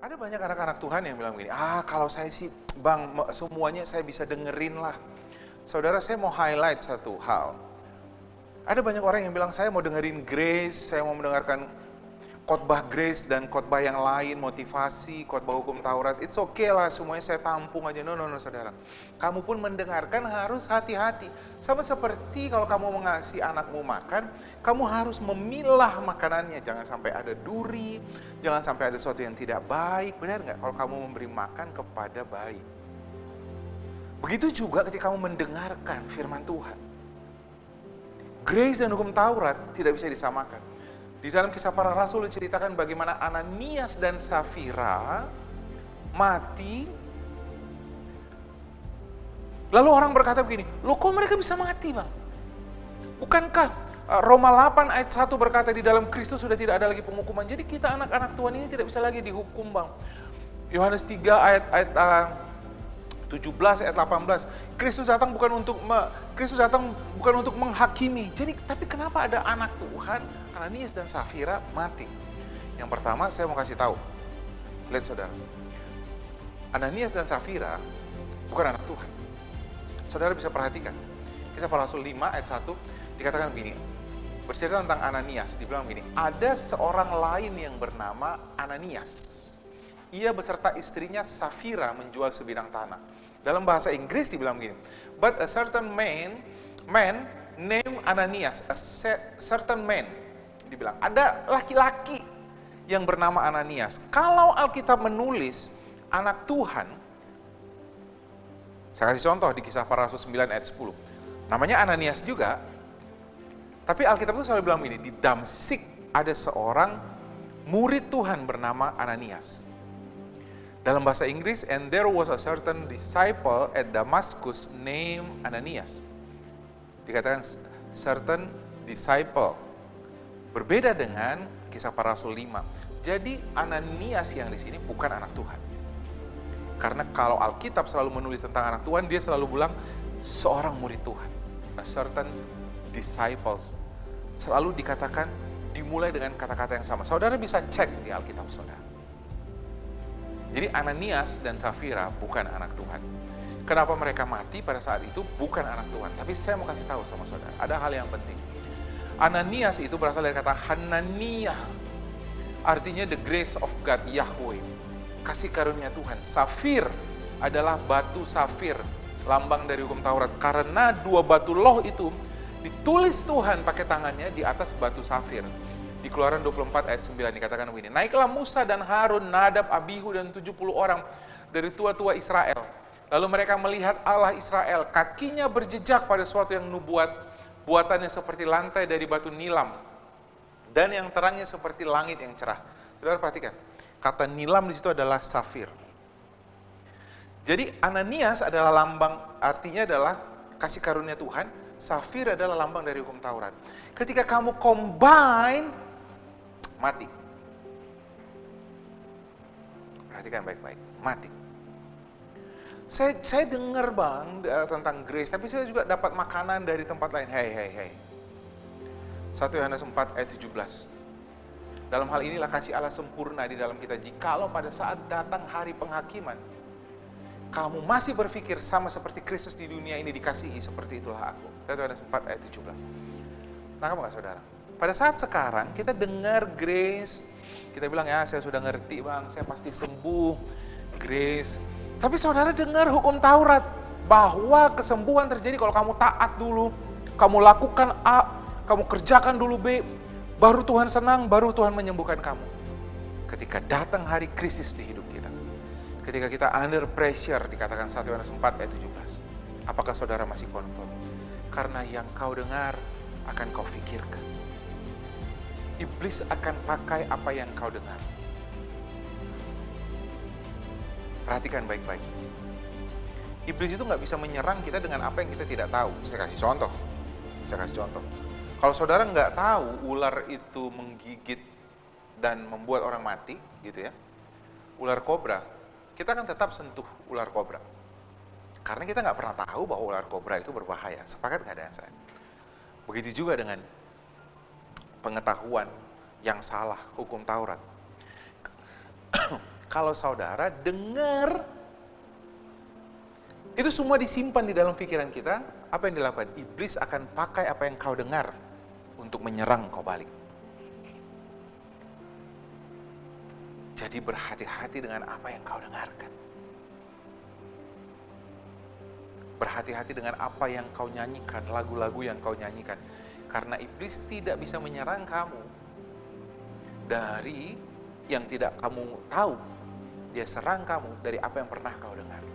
Ada banyak anak-anak Tuhan yang bilang begini, kalau saya sih bang, semuanya saya bisa dengerin lah. Saudara, saya mau highlight satu hal. Ada banyak orang yang bilang, saya mau dengerin Grace, saya mau mendengarkan khotbah Grace dan khotbah yang lain, motivasi, khotbah hukum Taurat. It's okay lah, semuanya saya tampung aja. No, saudara. Kamu pun mendengarkan harus hati-hati. Sama seperti kalau kamu mengasih anakmu makan, kamu harus memilah makanannya. Jangan sampai ada duri, jangan sampai ada sesuatu yang tidak baik. Benar nggak kalau kamu memberi makan kepada bayi? Begitu juga ketika kamu mendengarkan firman Tuhan. Grace dan hukum Taurat tidak bisa disamakan. Di dalam Kisah Para Rasul diceritakan bagaimana Ananias dan Safira mati. Lalu orang berkata begini, loh kok mereka bisa mati bang? Bukankah Roma 8 ayat 1 berkata di dalam Kristus sudah tidak ada lagi penghukuman. Jadi kita anak-anak Tuhan ini tidak bisa lagi dihukum bang. Yohanes 3 ayat 17 ayat 18. Kristus datang bukan untuk menghakimi. Jadi tapi kenapa ada anak Tuhan Ananias dan Safira mati? Yang pertama saya mau kasih tahu. Lihat saudara. Ananias dan Safira bukan anak Tuhan. Saudara bisa perhatikan. Kisah Para Rasul 5 ayat 1 dikatakan begini. Bercerita tentang Ananias, dibilang begini, ada seorang lain yang bernama Ananias. Ia beserta istrinya Safira menjual sebidang tanah. Dalam bahasa Inggris dibilang begini, but a certain man named Ananias, a certain man, dibilang ada laki-laki yang bernama Ananias. Kalau Alkitab menulis anak Tuhan, saya kasih contoh di Kisah Para Rasul 9 ayat 10, namanya Ananias juga, tapi Alkitab itu selalu bilang begini, di Damsyik ada seorang murid Tuhan bernama Ananias. Dalam bahasa Inggris, and there was a certain disciple at Damascus named Ananias. Dikatakan certain disciple. Berbeda dengan Kisah Para Rasul 5. Jadi Ananias yang di sini bukan anak Tuhan. Karena kalau Alkitab selalu menulis tentang anak Tuhan, dia selalu bilang seorang murid Tuhan. A certain disciples. Selalu dikatakan dimulai dengan kata-kata yang sama. Saudara bisa cek di Alkitab saudara. Jadi Ananias dan Safira bukan anak Tuhan. Kenapa mereka mati pada saat itu? Bukan anak Tuhan. Tapi saya mau kasih tahu sama saudara, ada hal yang penting. Ananias itu berasal dari kata Hananiah. Artinya the grace of God, Yahweh. Kasih karunia Tuhan. Safir adalah batu safir, lambang dari hukum Taurat. Karena dua batu loh itu ditulis Tuhan pakai tangannya di atas batu safir. Di Keluaran 24 ayat 9 dikatakan begini, naiklah Musa dan Harun, Nadab, Abihu dan 70 orang dari tua-tua Israel. Lalu mereka melihat Allah Israel, kakinya berjejak pada suatu yang nubuat, buatannya seperti lantai dari batu nilam, dan yang terangnya seperti langit yang cerah. Saudara perhatikan, kata nilam di situ adalah safir. Jadi Ananias adalah lambang, artinya adalah kasih karunia Tuhan. Safir adalah lambang dari hukum Taurat. Ketika kamu combine, mati. Perhatikan baik-baik, mati. Saya dengar bang tentang grace, tapi saya juga dapat makanan dari tempat lain. Hey. 1 Yohanes 4 ayat 17. Dalam hal inilah kasih Allah sempurna di dalam kita. Jikalau pada saat datang hari penghakiman, kamu masih berpikir sama seperti Kristus di dunia ini dikasihi, seperti itulah aku. 1 Yohanes 4 ayat 17. Nah, kamu gak saudara? Pada saat sekarang kita dengar grace, kita bilang ya saya sudah ngerti bang, saya pasti sembuh, grace. Tapi saudara dengar hukum Taurat, bahwa kesembuhan terjadi kalau kamu taat dulu, kamu lakukan A, kamu kerjakan dulu B, baru Tuhan senang, baru Tuhan menyembuhkan kamu. Ketika datang hari krisis di hidup kita, ketika kita under pressure, dikatakan 1 Yohanes 4 ayat 17, apakah saudara masih confirm? Karena yang kau dengar akan kau pikirkan. Iblis akan pakai apa yang kau dengar. Perhatikan baik-baik. Iblis itu nggak bisa menyerang kita dengan apa yang kita tidak tahu. Saya kasih contoh. Kalau saudara nggak tahu ular itu menggigit dan membuat orang mati, gitu ya, ular kobra, kita kan tetap sentuh ular kobra. Karena kita nggak pernah tahu bahwa ular kobra itu berbahaya. Sepakat nggak dengan saya? Begitu juga dengan pengetahuan yang salah hukum Taurat. kalau saudara dengar, itu semua disimpan di dalam pikiran kita, apa yang dilakukan? Iblis akan pakai apa yang kau dengar untuk menyerang kau balik. Jadi berhati-hati dengan apa yang kau dengarkan. Berhati-hati dengan apa yang kau nyanyikan, lagu-lagu yang kau nyanyikan. Karena iblis tidak bisa menyerang kamu dari yang tidak kamu tahu. Dia serang kamu dari apa yang pernah kau dengar.